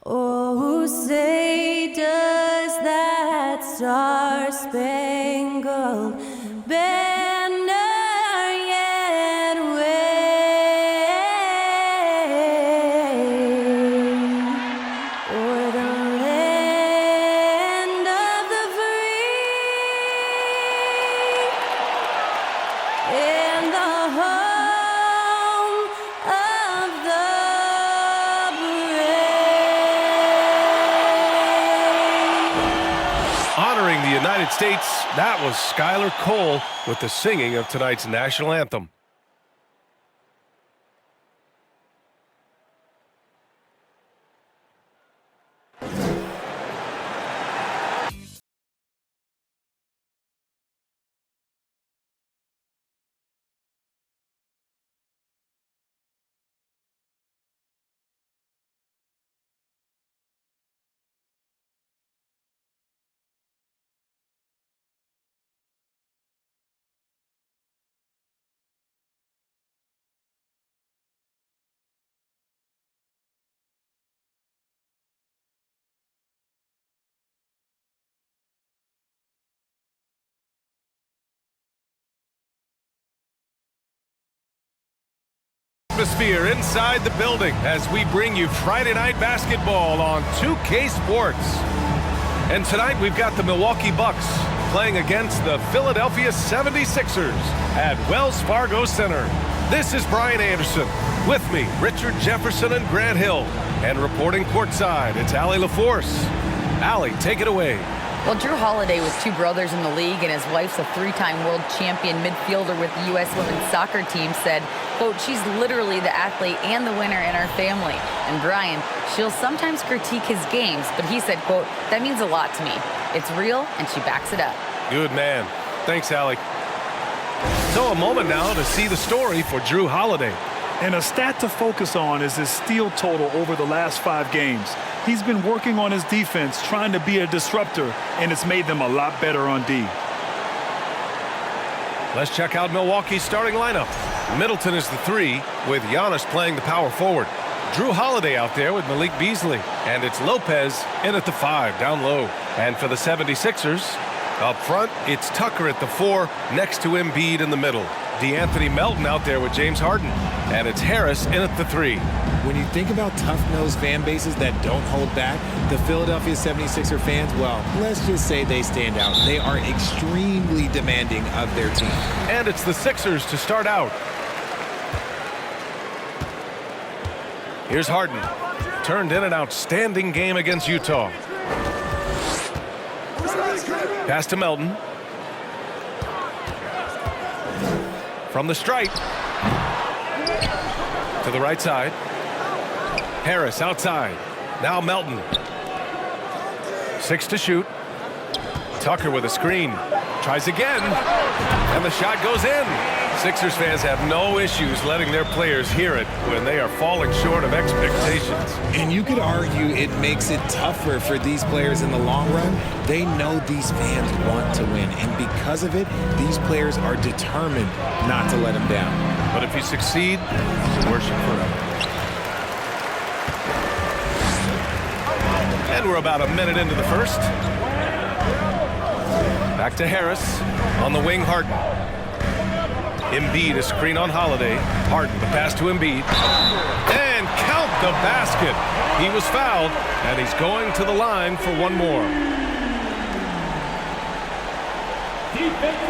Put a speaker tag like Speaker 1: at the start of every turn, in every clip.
Speaker 1: Oh, say does that star-spangled banner yet wave o'er the land of the free and the home of the
Speaker 2: Honoring the United States, that was Skylar Cole with the singing of tonight's national anthem. Atmosphere inside the building as we bring you Friday night basketball on 2K Sports. And tonight we've got the Milwaukee Bucks playing against the Philadelphia 76ers at Wells Fargo Center. This is Brian Anderson. With me, Richard Jefferson and Grant Hill. And reporting courtside, it's Allie LaForce. Allie, take it away.
Speaker 3: Well, Drew Holiday with two brothers in the league, and his wife's a three-time world champion midfielder with the U.S. women's soccer team, said, quote, she's literally the athlete and the winner in our family. And Brian, she'll sometimes critique his games, but he said, quote, that means a lot to me. It's real, and she backs it up.
Speaker 2: Good man. Thanks, Allie. So a moment now to see the story for Drew Holiday.
Speaker 4: And a stat to focus on is his steal total over the last 5 games. He's been working on his defense, trying to be a disruptor, and it's made them a lot better on D.
Speaker 2: Let's check out Milwaukee's starting lineup. Middleton is the 3, with Giannis playing the power forward. Drew Holiday out there with Malik Beasley. And it's Lopez in at the 5, down low. And for the 76ers, up front, it's Tucker at the 4, next to Embiid in the middle. DeAnthony Melton out there with James Harden. And it's Harris in at the 3.
Speaker 5: When you think about tough-nosed fan bases that don't hold back, the Philadelphia 76er fans, well, let's just say they stand out. They are extremely demanding of their team.
Speaker 2: And it's the Sixers to start out. Here's Harden. Turned in an outstanding game against Utah. Pass to Melton. From the stripe. To the right side. Harris outside. Now Melton. 6 to shoot. Tucker with a screen. Tries again. And the shot goes in. Sixers fans have no issues letting their players hear it when they are falling short of expectations.
Speaker 5: And you could argue it makes it tougher for these players in the long run. They know these fans want to win. And because of it, these players are determined not to let them down.
Speaker 2: But if you succeed, worship forever. And we're about a minute into the first. Back to Harris. On the wing, Harden. Embiid, a screen on Holiday. Harden, the pass to Embiid. And count the basket. He was fouled, and he's going to the line for one more.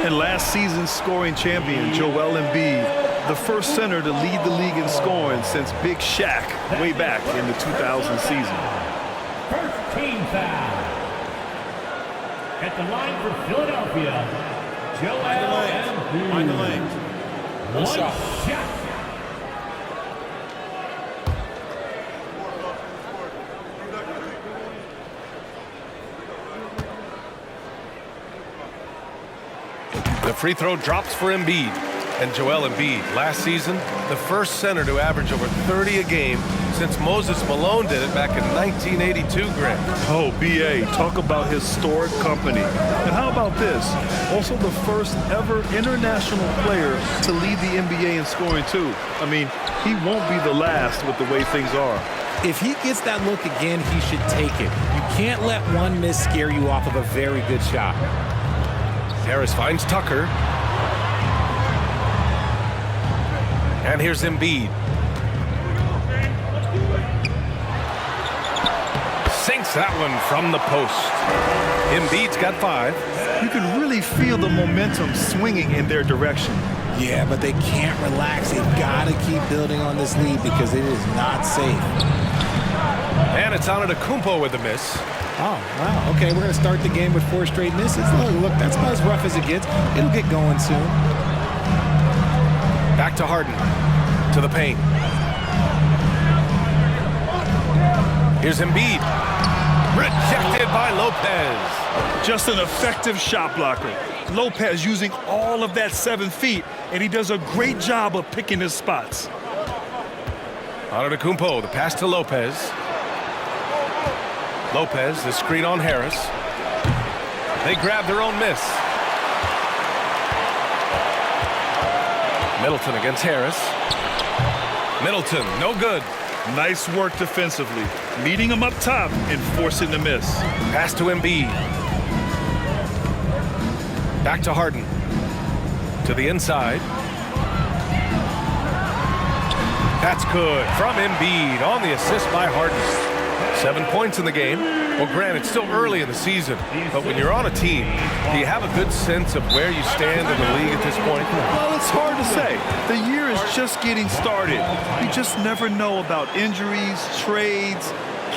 Speaker 4: And last season's scoring champion, Joel Embiid, the first center to lead the league in scoring since Big Shaq way back in the 2000 season.
Speaker 6: First team foul. At the line for Philadelphia, Joel Embiid.
Speaker 5: Find the lane.
Speaker 6: One shot.
Speaker 2: The free throw drops for Embiid. And Joel Embiid, last season, the first center to average over 30 a game since Moses Malone did it back in 1982, Grant.
Speaker 4: Oh, B.A., talk about historic company. And how about this? Also the first ever international player to lead the NBA in scoring, too. I mean, he won't be the last with the way things are.
Speaker 5: If he gets that look again, he should take it. You can't let one miss scare you off of a very good shot.
Speaker 2: Harris finds Tucker. And here's Embiid. Sinks that one from the post. Embiid's got 5.
Speaker 4: You can really feel the momentum swinging in their direction.
Speaker 5: Yeah, but they can't relax. They've got to keep building on this lead because it is not safe.
Speaker 2: And it's ADDICT with the miss.
Speaker 5: Oh, wow. Okay, we're going to start the game with 4 straight misses. Look, that's about as rough as it gets. It'll get going soon.
Speaker 2: Back to Harden. To the paint. Here's Embiid. Rejected by Lopez.
Speaker 4: Just an effective shot blocker. Lopez using all of that 7 feet, and he does a great job of picking his spots.
Speaker 2: ADDICT, the pass to Lopez. Lopez, the screen on Harris. They grab their own miss. Middleton against Harris. Middleton, no good.
Speaker 4: Nice work defensively, meeting him up top and forcing the miss.
Speaker 2: Pass to Embiid. Back to Harden. To the inside. That's good from Embiid on the assist by Harden. 7 points in the game. Well, granted, it's still early in the season, but when you're on a team, do you have a good sense of where you stand in the league at this point?
Speaker 4: Well, it's hard to say. The year is just getting started. You just never know about injuries, trades,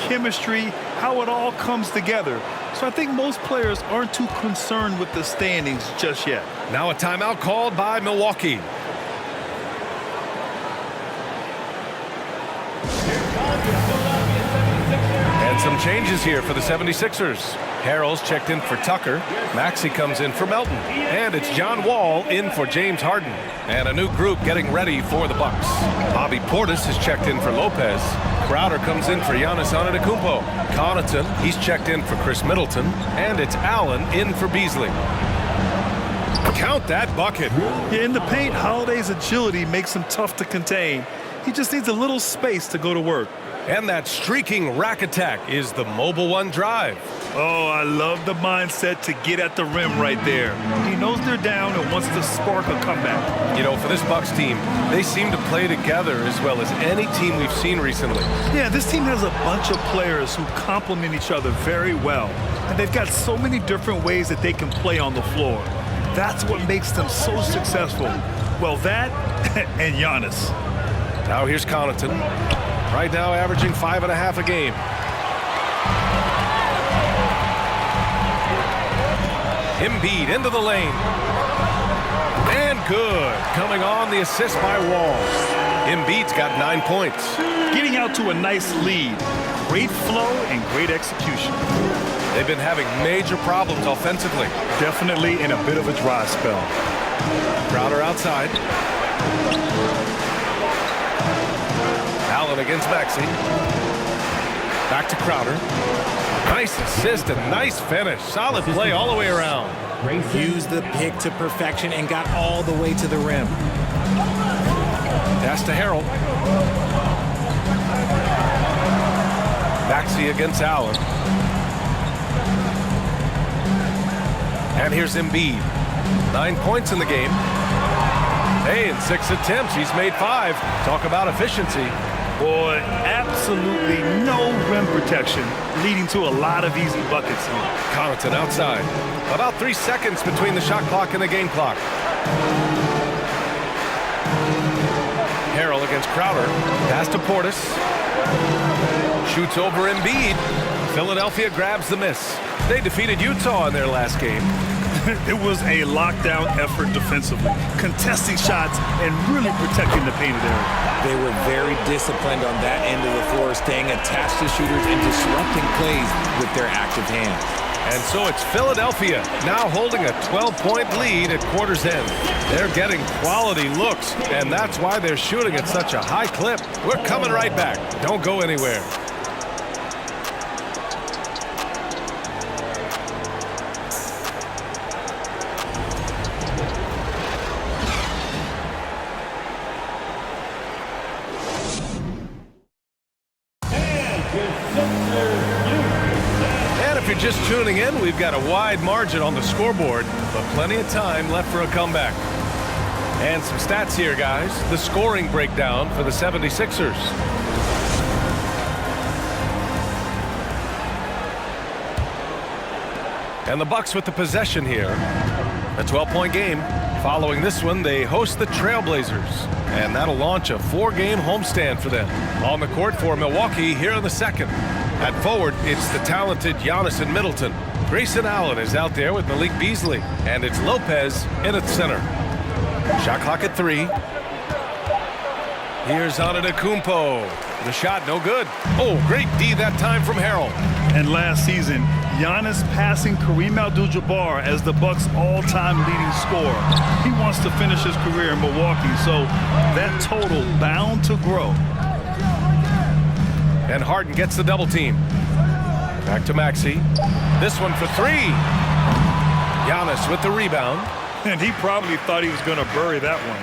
Speaker 4: chemistry, how it all comes together. So I think most players aren't too concerned with the standings just yet.
Speaker 2: Now a timeout called by Milwaukee. And some changes here for the 76ers. Harrell's checked in for Tucker. Maxey comes in for Melton. And it's John Wall in for James Harden. And a new group getting ready for the Bucks. Bobby Portis is checked in for Lopez. Crowder comes in for Giannis Antetokounmpo. Connaughton, he's checked in for Chris Middleton. And it's Allen in for Beasley. Count that bucket.
Speaker 4: Yeah, in the paint, Holiday's agility makes him tough to contain. He just needs a little space to go to work.
Speaker 2: And that streaking rack attack is the Mobile One drive.
Speaker 4: Oh, I love the mindset to get at the rim right there. He knows they're down and wants to spark a comeback.
Speaker 2: You know, for this Bucks team, they seem to play together as well as any team we've seen recently.
Speaker 4: Yeah, this team has a bunch of players who complement each other very well. And they've got so many different ways that they can play on the floor. That's what makes them so successful. Well, that and Giannis.
Speaker 2: Now here's Connaughton. Right now averaging 5.5 a game. Embiid into the lane. And good. Coming on the assist by Wall. Embiid's got 9 points.
Speaker 4: Getting out to a nice lead. Great flow and great execution.
Speaker 2: They've been having major problems offensively.
Speaker 4: Definitely in a bit of a dry spell.
Speaker 2: Crowder outside. Allen against Maxey. Back to Crowder. Nice assist and nice finish. Solid play all the way around.
Speaker 5: Used the pick to perfection and got all the way to the rim.
Speaker 2: Pass to Harrell. Maxey against Allen. And here's Embiid. 9 points in the game. Hey, in 6 attempts, he's made 5. Talk about efficiency.
Speaker 4: Boy, absolutely no rim protection, leading to a lot of easy buckets.
Speaker 2: Connaughton outside. About 3 seconds between the shot clock and the game clock. Harrell against Crowder. Pass to Portis. Shoots over Embiid. Philadelphia grabs the miss. They defeated Utah in their last game.
Speaker 4: It was a lockdown effort defensively, contesting shots and really protecting the painted area.
Speaker 5: They were very disciplined on that end of the floor, staying attached to shooters and disrupting plays with their active hands.
Speaker 2: And so it's Philadelphia now holding a 12-point lead at quarter's end. They're getting quality looks, and that's why they're shooting at such a high clip. We're coming right back. Don't go anywhere. if you're just tuning in, we've got a wide margin on the scoreboard, but plenty of time left for a comeback. And some stats here, guys. The scoring breakdown for the 76ers. And the Bucks with the possession here. A 12-point game. Following this one, they host the Trailblazers. And that'll launch a 4-game homestand for them. On the court for Milwaukee here in the second. At forward, it's the talented Giannis and Middleton. Grayson Allen is out there with Malik Beasley. And it's Lopez in at center. Shot clock at 3. Here's ADDICT. The shot no good. Oh, great D that time from Harrell.
Speaker 4: And last season, Giannis passing Kareem Abdul-Jabbar as the Bucks' all-time leading scorer. He wants to finish his career in Milwaukee, so that total bound to grow.
Speaker 2: And Harden gets the double team. Back to Maxey. This one for 3. Giannis with the rebound.
Speaker 4: And he probably thought he was going to bury that one.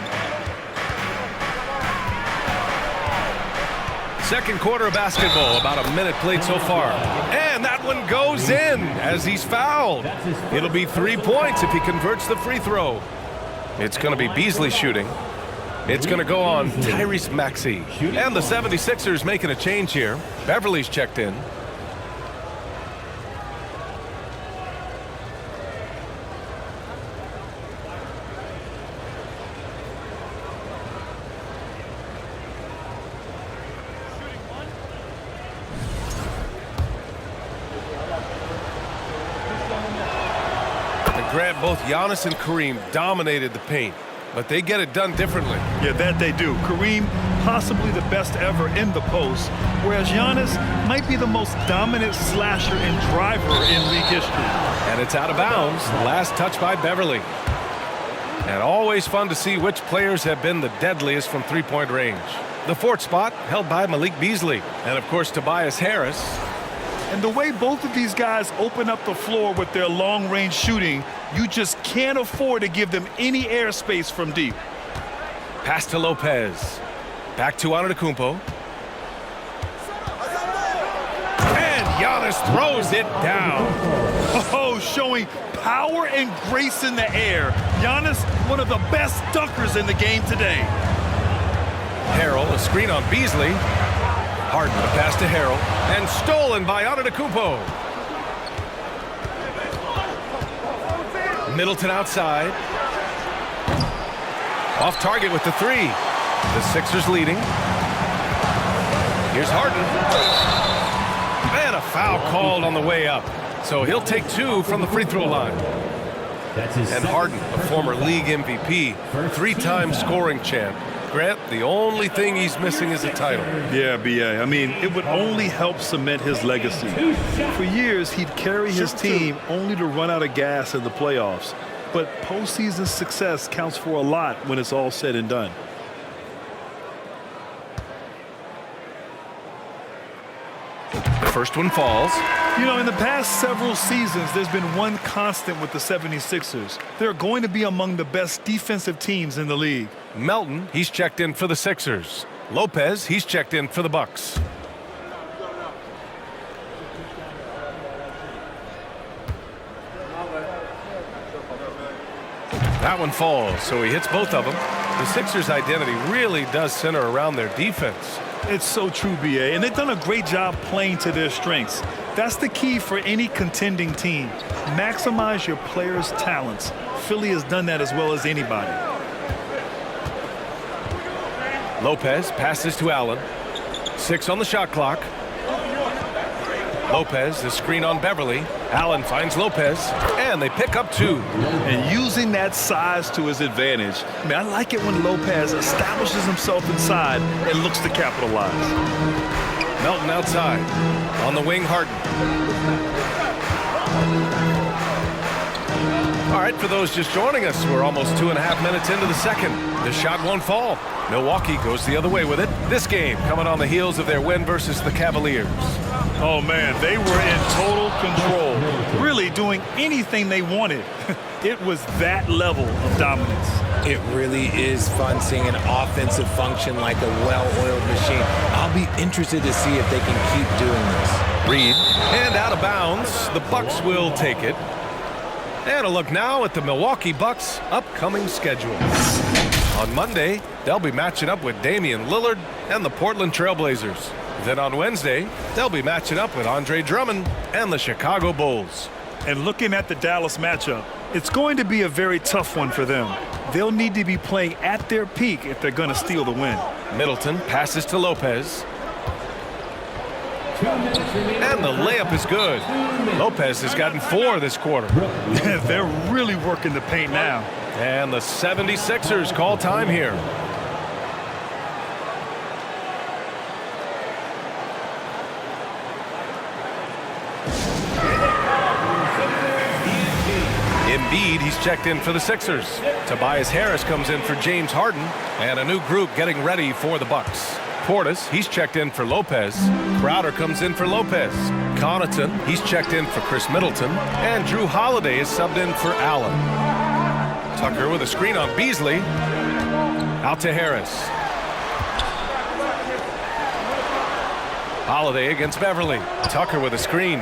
Speaker 2: Second quarter of basketball, about a minute played so far. And that one goes in as he's fouled. It'll be 3 points if he converts the free throw. It's going to be Beasley shooting. It's going to go on Tyrese Maxey. And the 76ers making a change here. Beverly's checked in. Grant, both Giannis and Kareem dominated the paint, but they get it done differently.
Speaker 4: Yeah, that they do. Kareem, possibly the best ever in the post, whereas Giannis might be the most dominant slasher and driver in league history.
Speaker 2: And it's out of bounds. Last touch by Beverly. And always fun to see which players have been the deadliest from three-point range. The fourth spot held by Malik Beasley, and of course Tobias Harris.
Speaker 4: And the way both of these guys open up the floor with their long-range shooting, you just can't afford to give them any airspace from deep.
Speaker 2: Pass to Lopez. Back to ADDICT. And Giannis throws it down.
Speaker 4: Oh, showing power and grace in the air. Giannis, one of the best dunkers in the game today.
Speaker 2: Harrell, a screen on Beasley. Harden, a pass to Harrell, and stolen by ADDICT. Middleton outside. Off target with the 3. The Sixers leading. Here's Harden. And a foul called on the way up. So he'll take 2 from the free throw line. And Harden, a former league MVP, 3-time scoring champ. Grant, the only thing he's missing is a title.
Speaker 4: Yeah, B.A. I mean, it would only help cement his legacy. For years, he'd carry his team only to run out of gas in the playoffs. But postseason success counts for a lot when it's all said and done.
Speaker 2: The first one falls.
Speaker 4: You know, in the past several seasons, there's been one constant with the 76ers. They're going to be among the best defensive teams in the league.
Speaker 2: Melton, he's checked in for the Sixers. Lopez, he's checked in for the Bucks. That one falls, so he hits both of them. The Sixers' identity really does center around their defense.
Speaker 4: It's so true, B.A., and they've done a great job playing to their strengths. That's the key for any contending team. Maximize your players' talents. Philly has done that as well as anybody.
Speaker 2: Lopez passes to Allen. 6 on the shot clock. Lopez, the screen on Beverly. Allen finds Lopez, and they pick up 2.
Speaker 4: And using that size to his advantage. I mean, I like it when Lopez establishes himself inside and looks to capitalize.
Speaker 2: Melton outside. On the wing, Harden. All right, for those just joining us, we're almost 2.5 minutes into the second. The shot won't fall. Milwaukee goes the other way with it. This game coming on the heels of their win versus the Cavaliers.
Speaker 4: Oh, man, they were in total control, really doing anything they wanted. It was that level of dominance.
Speaker 5: It really is fun seeing an offensive function like a well-oiled machine. I'll be interested to see if they can keep doing this.
Speaker 2: Reed, and out of bounds. The Bucks will take it. And a look now at the Milwaukee Bucks' upcoming schedule. On Monday, they'll be matching up with Damian Lillard and the Portland Trailblazers. Then on Wednesday, they'll be matching up with Andre Drummond and the Chicago Bulls.
Speaker 4: And looking at the Dallas matchup, it's going to be a very tough one for them. They'll need to be playing at their peak if they're going to steal the win.
Speaker 2: Middleton passes to Lopez. And the layup is good. Lopez has gotten 4 this quarter.
Speaker 4: They're really working the paint now.
Speaker 2: And the 76ers call time here. Embiid, he's checked in for the Sixers. Tobias Harris comes in for James Harden. And a new group getting ready for the Bucks. Portis, he's checked in for Lopez. Crowder comes in for Lopez. Connaughton, he's checked in for Chris Middleton. And Drew Holiday is subbed in for Allen. Tucker with a screen on Beasley. Out to Harris. Holiday against Beverly. Tucker with a screen.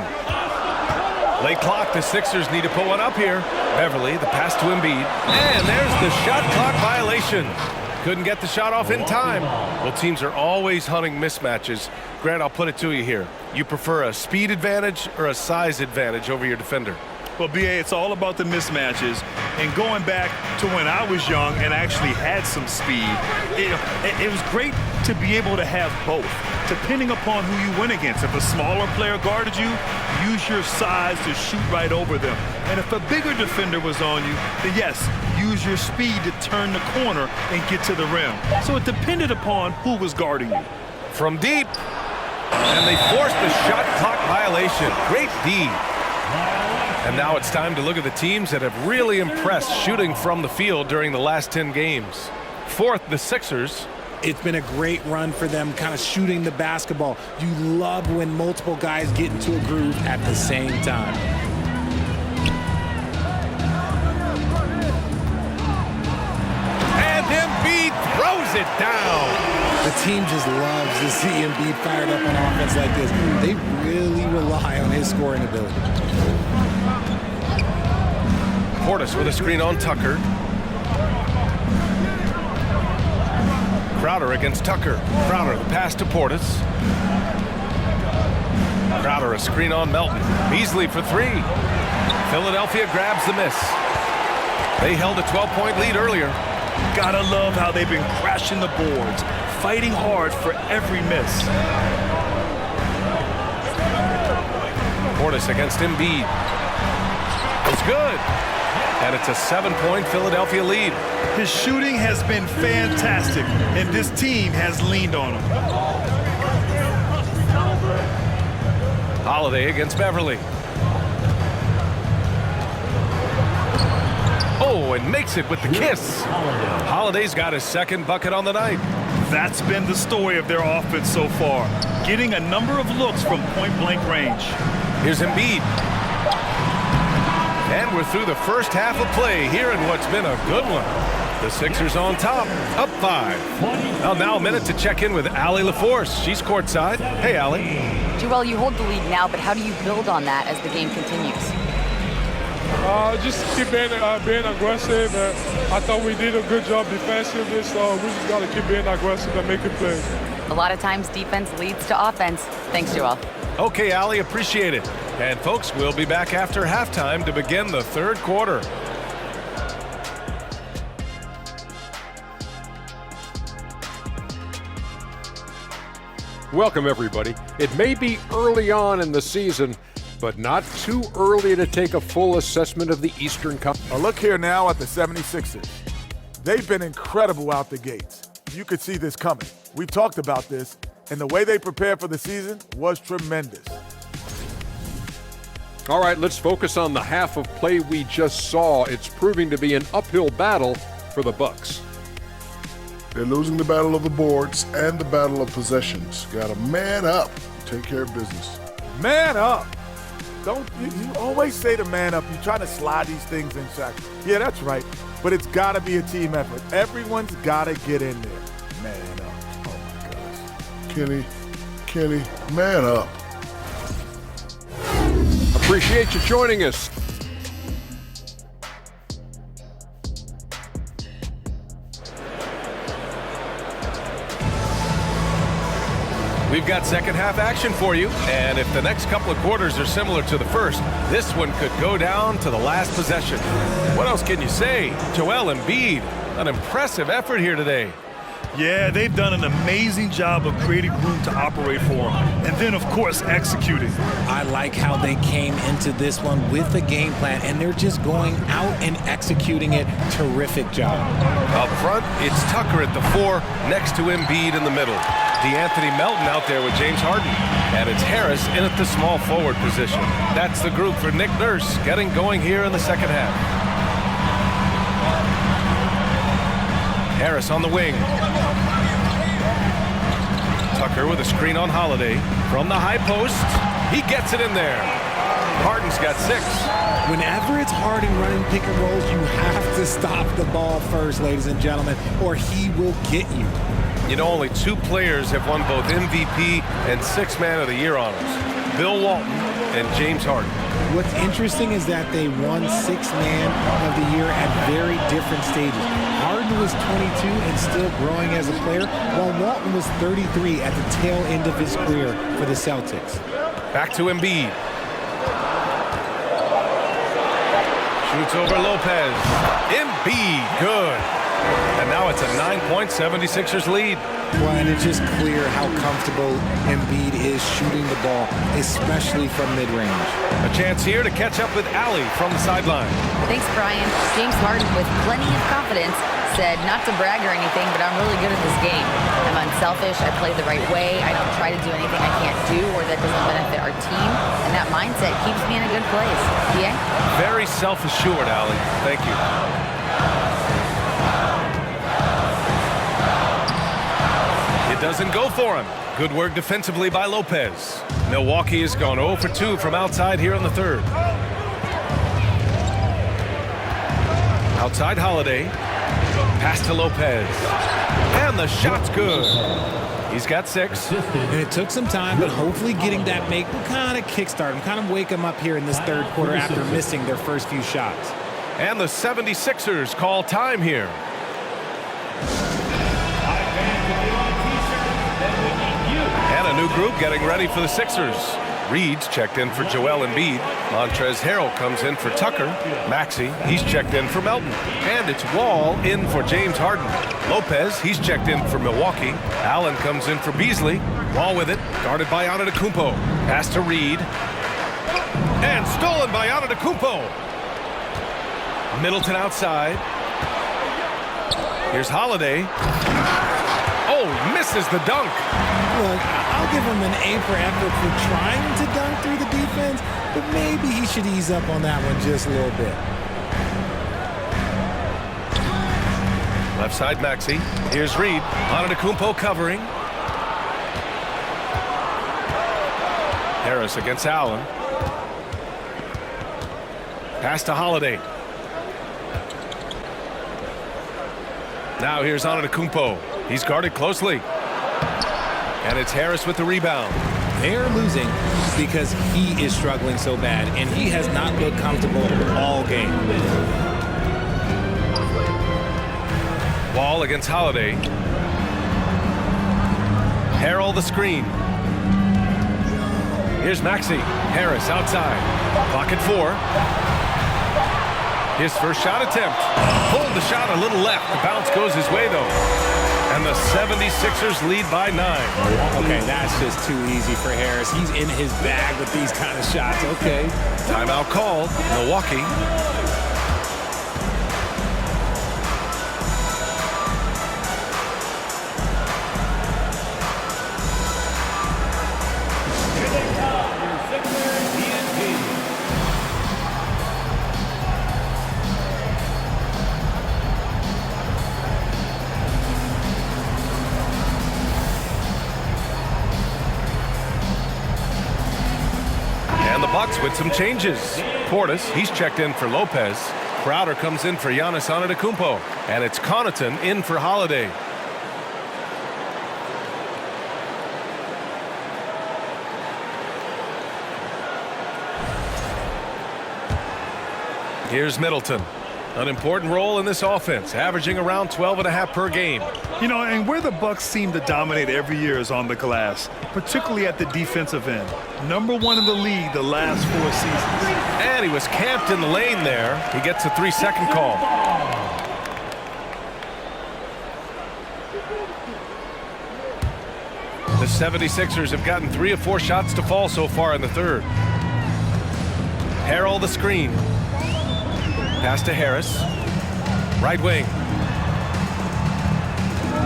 Speaker 2: Late clock, the Sixers need to put one up here. Beverly, the pass to Embiid. And there's the shot clock violation. Couldn't get the shot off in time. Well, teams are always hunting mismatches. Grant, I'll put it to you here. You prefer a speed advantage or a size advantage over your defender?
Speaker 4: Well, B.A., it's all about the mismatches. And going back to when I was young and actually had some speed, it was great to be able to have both, depending upon who you went against. If a smaller player guarded you, use your size to shoot right over them. And if a bigger defender was on you, then yes, use your speed to turn the corner and get to the rim. So it depended upon who was guarding you.
Speaker 2: From deep. And they forced the shot clock violation. Great D. And now it's time to look at the teams that have really impressed shooting from the field during the last 10 games. Fourth, the Sixers.
Speaker 5: It's been a great run for them, kind of shooting the basketball. You love when multiple guys get into a groove at the same time.
Speaker 2: And Embiid throws it down.
Speaker 5: The team just loves to see Embiid fired up on offense like this. They really rely on his scoring ability.
Speaker 2: Portis with a screen on Tucker. Crowder against Tucker. Crowder, the pass to Portis. Crowder, a screen on Melton. Beasley for 3. Philadelphia grabs the miss. They held a 12-point lead earlier.
Speaker 4: Gotta love how they've been crashing the boards, fighting hard for every miss.
Speaker 2: Portis against Embiid. It's good. And it's a 7-point Philadelphia lead.
Speaker 4: His shooting has been fantastic, and this team has leaned on him.
Speaker 2: Holiday against Beverly. Oh, and makes it with the kiss. Holiday's got his second bucket on the night.
Speaker 4: That's been the story of their offense so far, getting a number of looks from point-blank range.
Speaker 2: Here's Embiid. And we're through the first half of play here in what's been a good one. The Sixers on top, up 5. Well, now a minute to check in with Allie LaForce. She's courtside. Hey, Allie.
Speaker 3: Joel, you hold the lead now, but how do you build on that as the game continues?
Speaker 7: Just keep being aggressive. I thought we did a good job defensively, so we just got to keep being aggressive and making plays.
Speaker 3: A lot of times defense leads to offense. Thanks, Joel.
Speaker 2: Okay, Allie, appreciate it. And folks, we'll be back after halftime to begin the third quarter.
Speaker 8: Welcome, everybody. It may be early on in the season, but not too early to take a full assessment of the Eastern Conference.
Speaker 9: A look here now at the 76ers. They've been incredible out the gates. You could see this coming. We've talked about this, and the way they prepared for the season was tremendous.
Speaker 8: All right, let's focus on the half of play we just saw. It's proving to be an uphill battle for the Bucks.
Speaker 10: They're losing the battle of the boards and the battle of possessions. Got to man up, take care of business.
Speaker 9: Man up. Don't you always say to man up. You're trying to slide these things in, Shaq. Yeah, that's right. But it's got to be a team effort. Everyone's got to get in there. Man up. Oh, my gosh.
Speaker 10: Kenny, man up.
Speaker 8: Appreciate you joining us.
Speaker 2: We've got second half action for you, and if the next couple of quarters are similar to the first, this one could go down to the last possession. What else can you say? Joel Embiid, an impressive effort here today.
Speaker 4: Yeah, they've done an amazing job of creating room to operate for him. And then, of course, executing.
Speaker 5: I like how they came into this one with a game plan, and they're just going out and executing it. Terrific job.
Speaker 2: Up front, it's Tucker at the 4, next to Embiid in the middle. DeAnthony Melton out there with James Harden. And it's Harris in at the small forward position. That's the group for Nick Nurse getting going here in the second half. Harris on the wing. Tucker with a screen on Holiday. From the high post, he gets it in there. Harden's got 6.
Speaker 5: Whenever it's Harden running pick and rolls, you have to stop the ball first, ladies and gentlemen, or he will get you.
Speaker 2: You know, only 2 players have won both MVP and 6th Man of the Year honors. Bill Walton and James Harden.
Speaker 5: What's interesting is that they won 6th Man of the Year at very different stages. Harden was 22 and still growing as a player, while Walton was 33 at the tail end of his career for the Celtics.
Speaker 2: Back to Embiid. Shoots over Lopez. Embiid, good. And now it's a 9-point 76ers lead.
Speaker 5: Well, and it's just clear how comfortable Embiid is shooting the ball, especially from mid-range.
Speaker 2: A chance here to catch up with Allie from the sideline.
Speaker 3: Thanks, Brian. James Harden, with plenty of confidence, said not to brag or anything, but I'm really good at this game. I'm unselfish. I play the right way. I don't try to do anything I can't do or that doesn't benefit our team. And that mindset keeps me in a good place. Yeah?
Speaker 2: Very self-assured, Allie. Thank you. Doesn't go for him. Good work defensively by Lopez. Milwaukee has gone 0 for 2 from outside here in the third. Outside Holiday. Pass to Lopez. And the shot's good. He's got 6.
Speaker 5: And it took some time, but hopefully getting that make will kind of kickstart him, kind of wake him up here in this third quarter after missing their first few shots.
Speaker 2: And the 76ers call time here. And a new group getting ready for the Sixers. Reed's checked in for Joel Embiid. Montrezl Harrell comes in for Tucker. Maxey, he's checked in for Melton. And it's Wall in for James Harden. Lopez, he's checked in for Milwaukee. Allen comes in for Beasley. Wall with it, guarded by Antetokounmpo. Pass to Reed. And stolen by Antetokounmpo. Middleton outside. Here's Holiday. Oh, misses the dunk.
Speaker 5: Look, I'll give him an A for effort for trying to dunk through the defense, but maybe he should ease up on that one just a little bit.
Speaker 2: Left side Maxey. Here's Reed. Antetokounmpo covering. Harris against Allen. Pass to Holiday. Now here's Antetokounmpo. He's guarded closely. And it's Harris with the rebound.
Speaker 5: They're losing because he is struggling so bad, and he has not looked comfortable all game.
Speaker 2: Wall against Holiday. Harrell the screen. Here's Maxey. Harris outside. Clock at 4. His first shot attempt. Pulled the shot a little left. The bounce goes his way, though. And the 76ers lead by 9.
Speaker 5: Okay, that's just too easy for Harris. He's in his bag with these kind of shots. Okay.
Speaker 2: Timeout called. Milwaukee. Bucks with some changes. Portis, he's checked in for Lopez. Crowder comes in for Giannis Antetokounmpo. And it's Connaughton in for Holiday. Here's Middleton. An important role in this offense, averaging around 12.5 per game.
Speaker 4: You know, and where the Bucks seem to dominate every year is on the glass, particularly at the defensive end. #1 in the league the last 4 seasons.
Speaker 2: And he was camped in the lane there. He gets a 3-second call. The 76ers have gotten 3 of 4 shots to fall so far in the third. Harrell the screen. Pass to Harris. Right wing.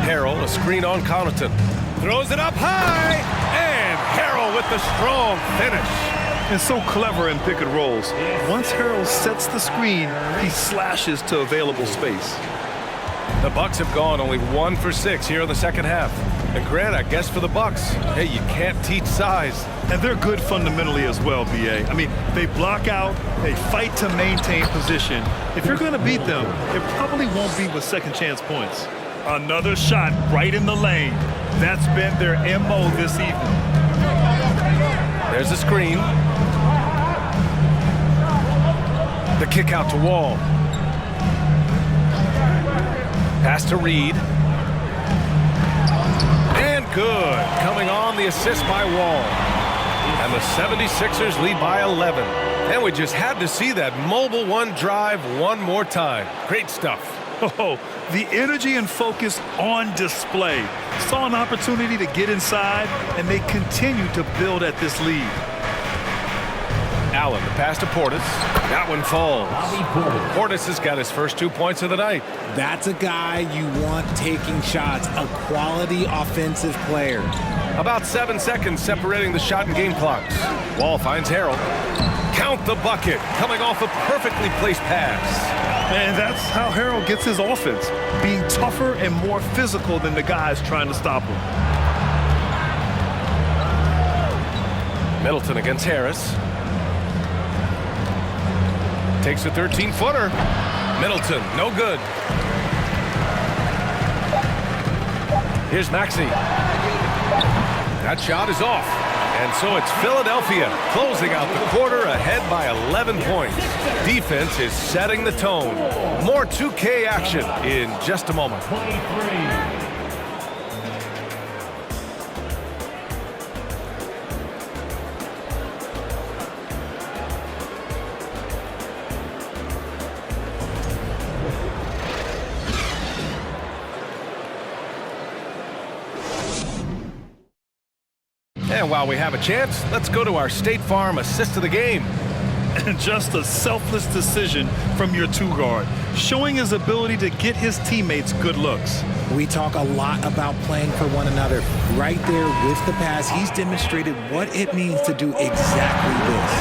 Speaker 2: Harrell, a screen on Connaughton. Throws it up high. And Harrell with the strong finish.
Speaker 4: And so clever in pick and rolls. Once Harrell sets the screen, he slashes to available space.
Speaker 2: The Bucks have gone only 1 for 6 here in the second half. And Grant, I guess for the Bucks, hey, you can't teach size.
Speaker 4: And they're good fundamentally as well, B.A. I mean, they block out, they fight to maintain position. If you're going to beat them, it probably won't be with second chance points. Another shot right in the lane. That's been their MO this evening.
Speaker 2: There's a screen. The kick out to Wall. Pass to Reed. And good. Coming on the assist by Wall. And the 76ers lead by 11. And we just had to see that mobile one drive one more time. Great stuff.
Speaker 4: Oh, the energy and focus on display. Saw an opportunity to get inside, and they continue to build at this lead.
Speaker 2: Allen, the pass to Portis. That one falls. Portis has got his first 2 points of the night.
Speaker 5: That's a guy you want taking shots, a quality offensive player.
Speaker 2: About 7 seconds separating the shot and game clocks. Wall finds Harrell. Count the bucket, coming off a perfectly placed pass.
Speaker 4: And that's how Harrell gets his offense, being tougher and more physical than the guys trying to stop him.
Speaker 2: Middleton against Harris. Takes a 13-footer. Middleton, no good. Here's Maxey. That shot is off. And so it's Philadelphia closing out the quarter ahead by 11 points. Defense is setting the tone. More 2K action in just a moment. And while we have a chance, let's go to our State Farm assist of the game.
Speaker 4: And just a selfless decision from your two-guard, showing his ability to get his teammates good looks.
Speaker 5: We talk a lot about playing for one another. Right there with the pass, he's demonstrated what it means to do exactly this.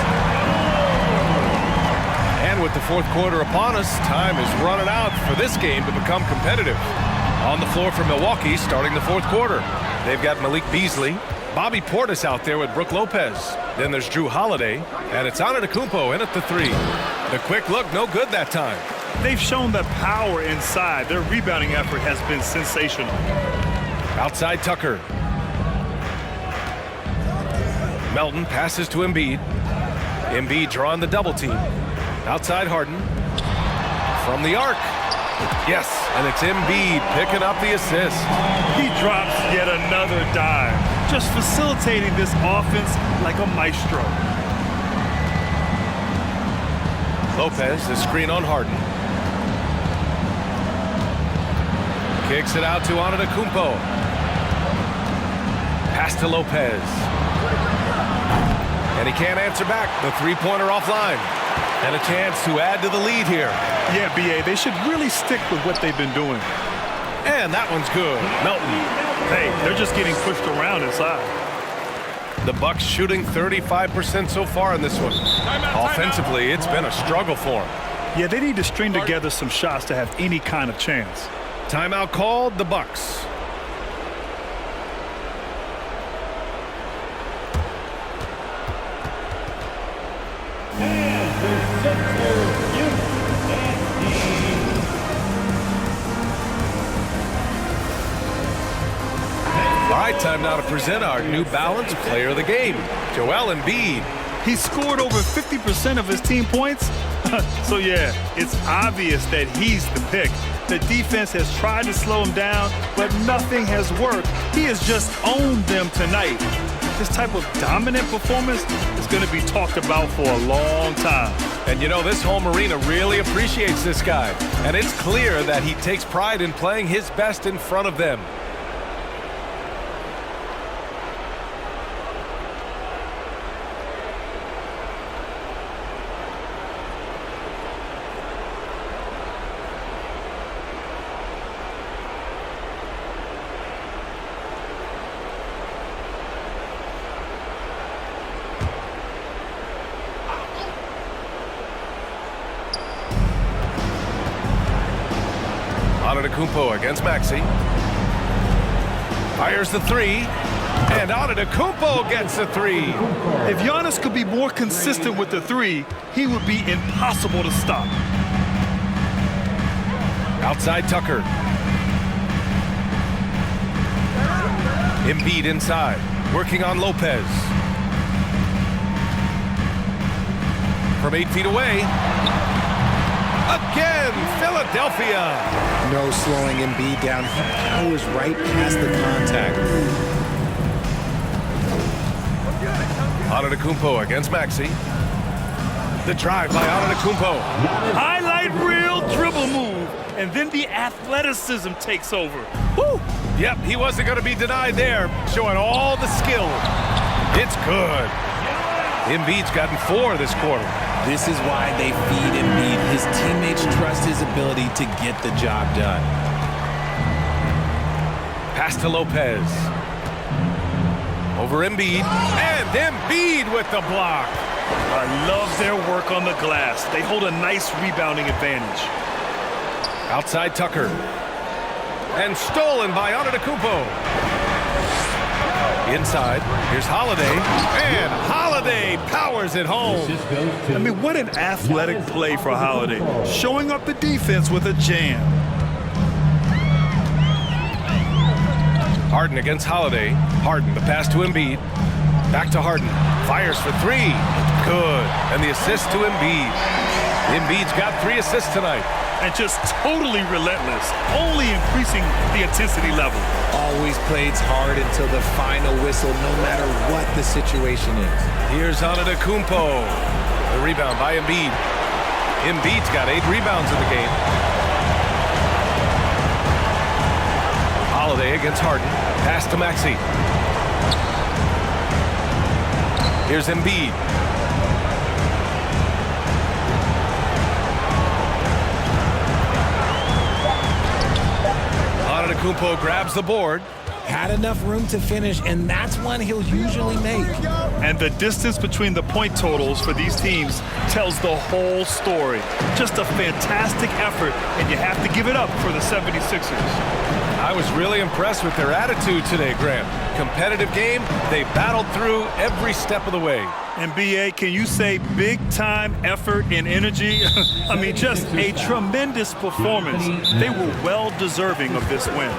Speaker 2: And with the fourth quarter upon us, time is running out for this game to become competitive. On the floor for Milwaukee starting the fourth quarter. They've got Malik Beasley, Bobby Portis out there with Brook Lopez. Then there's Drew Holiday, and it's Antetokounmpo in at the 3. The quick look, no good that time.
Speaker 4: They've shown the power inside. Their rebounding effort has been sensational.
Speaker 2: Outside Tucker. Melton passes to Embiid. Embiid drawing the double team. Outside Harden. From the arc. Yes, and it's Embiid picking up the assist.
Speaker 4: He drops yet another dive, just facilitating this offense like a maestro.
Speaker 2: Lopez, the screen on Harden. Kicks it out to Antetokounmpo. Pass to Lopez. And he can't answer back. The three-pointer offline. And a chance to add to the lead here.
Speaker 4: Yeah, B.A., they should really stick with what they've been doing.
Speaker 2: And that one's good. Melton.
Speaker 4: Hey, they're just getting pushed around inside.
Speaker 2: The Bucks shooting 35% so far in this one. Offensively, it's been a struggle for them.
Speaker 4: Yeah, they need to string together some shots to have any kind of chance.
Speaker 2: Timeout called, the Bucks.
Speaker 6: And the center,
Speaker 2: All right, time now to present our New Balance Player of the Game, Joel Embiid.
Speaker 4: He scored over 50% of his team points. So yeah, it's obvious that he's the pick. The defense has tried to slow him down, but nothing has worked. He has just owned them tonight. This type of dominant performance is going to be talked about for a long time.
Speaker 2: And you know, this home arena really appreciates this guy. And it's clear that he takes pride in playing his best in front of them. Antetokounmpo against Maxey. Fires the three. And Antetokounmpo gets the three.
Speaker 4: If Giannis could be more consistent with the three, he would be impossible to stop.
Speaker 2: Outside Tucker. Embiid inside. Working on Lopez. From 8 feet away. Again, Philadelphia.
Speaker 5: No slowing Embiid down. He powers right past the contact.
Speaker 2: Antetokounmpo against Maxey. The drive by Antetokounmpo.
Speaker 4: Highlight reel dribble move, and then the athleticism takes over.
Speaker 2: Woo! Yep, he wasn't going to be denied there, showing all the skill. It's good. Embiid's gotten 4 this quarter.
Speaker 5: This is why they feed Embiid. His teammates trust his ability to get the job done.
Speaker 2: Pass to Lopez. Over Embiid. And Embiid with the block.
Speaker 4: I love their work on the glass. They hold a nice rebounding advantage.
Speaker 2: Outside Tucker. And stolen by Antetokounmpo. Inside, here's Holiday, and Holiday powers it home.
Speaker 4: I mean, what an athletic play for Holiday, showing up the defense with a jam.
Speaker 2: Harden against Holiday. Harden, the pass to Embiid. Back to Harden. Fires for 3. Good. And the assist to Embiid. Embiid's got 3 assists tonight.
Speaker 4: And just totally relentless, only increasing the intensity level.
Speaker 5: Always plays hard until the final whistle, no matter what the situation is.
Speaker 2: Here's Antetokounmpo. The rebound by Embiid. Embiid's got 8 rebounds in the game. Holiday against Harden. Pass to Maxey. Here's Embiid. Antetokounmpo grabs the board.
Speaker 5: Had enough room to finish, and that's one he'll usually make.
Speaker 4: And the distance between the point totals for these teams tells the whole story. Just a fantastic effort, and you have to give it up for the 76ers.
Speaker 2: I was really impressed with their attitude today, Grant. Competitive game, they battled through every step of the way.
Speaker 4: NBA, can you say big-time effort and energy? I mean, just a tremendous performance. They were well deserving of this win.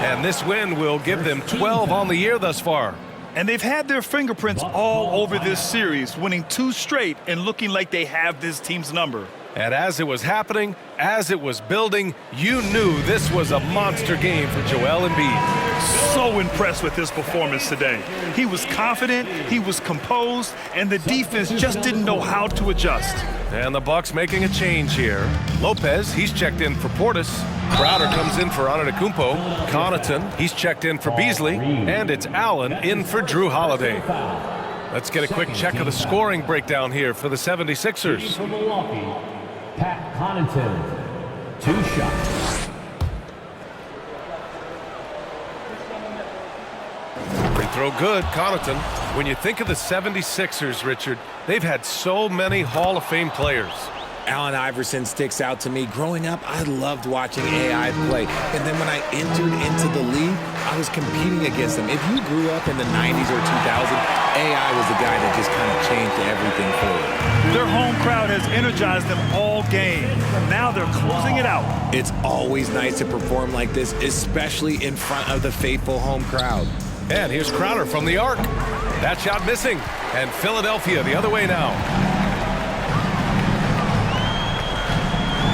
Speaker 2: And this win will give them 12 on the year thus far.
Speaker 4: And they've had their fingerprints all over this series, winning 2 straight and looking like they have this team's number.
Speaker 2: And as it was happening, as it was building, you knew this was a monster game for Joel Embiid.
Speaker 4: So impressed with his performance today. He was confident, he was composed, and the defense just didn't know how to adjust.
Speaker 2: And the Bucks making a change here. Lopez, he's checked in for Portis. Crowder comes in for Antetokounmpo. Connaughton, he's checked in for Beasley. And it's Allen in for Drew Holiday. Let's get a quick check of the scoring breakdown here for the 76ers.
Speaker 6: From Milwaukee, Pat Connaughton, 2 shots.
Speaker 2: Free throw good, Connaughton. When you think of the 76ers, Richard, they've had so many Hall of Fame players.
Speaker 5: Allen Iverson sticks out to me. Growing up, I loved watching AI play. And then when I entered into the league, I was competing against them. If you grew up in the 90s or 2000s, AI was the guy that just kind of changed everything forward.
Speaker 4: Their home crowd has energized them all game. Now they're closing it out.
Speaker 5: It's always nice to perform like this, especially in front of the faithful home crowd.
Speaker 2: And here's Crowder from the arc. That shot missing. And Philadelphia the other way now.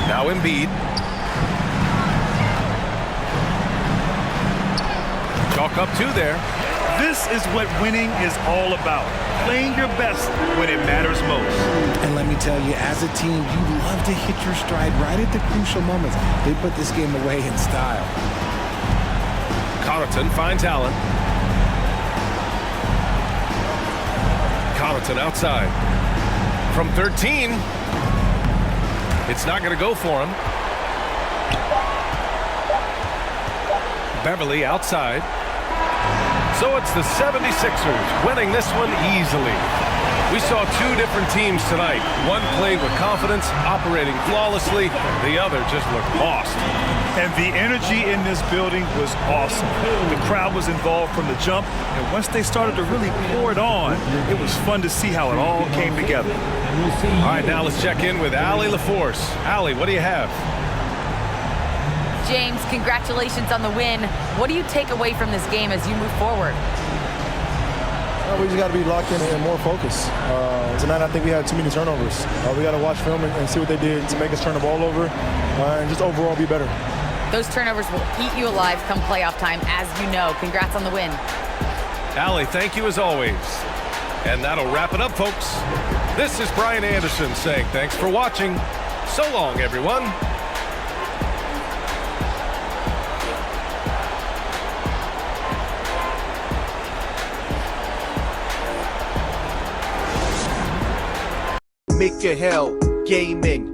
Speaker 2: Now Embiid. Chalk up two there.
Speaker 4: This is what winning is all about. Playing your best when it matters most.
Speaker 5: And let me tell you, as a team, you love to hit your stride right at the crucial moments. They put this game away in style.
Speaker 2: Connaughton finds Allen. Connaughton outside. From 13. It's not going to go for him. Beverly outside. So it's the 76ers winning this one easily. We saw two different teams tonight. One played with confidence, operating flawlessly. The other just looked lost.
Speaker 4: And the energy in this building was awesome. The crowd was involved from the jump, and once they started to really pour it on, it was fun to see how it all came together.
Speaker 2: All right, now let's check in with Allie LaForce. Allie, what do you have?
Speaker 3: James, congratulations on the win. What do you take away from this game as you move forward?
Speaker 11: We just got to be locked in and more focused. Tonight, I think we had too many turnovers. We got to watch film and see what they did to make us turn the ball over and just overall be better.
Speaker 3: Those turnovers will eat you alive come playoff time, as you know. Congrats on the win.
Speaker 2: Allie, thank you as always. And that'll wrap it up, folks. This is Brian Anderson saying thanks for watching. So long, everyone.
Speaker 12: Make your hell gaming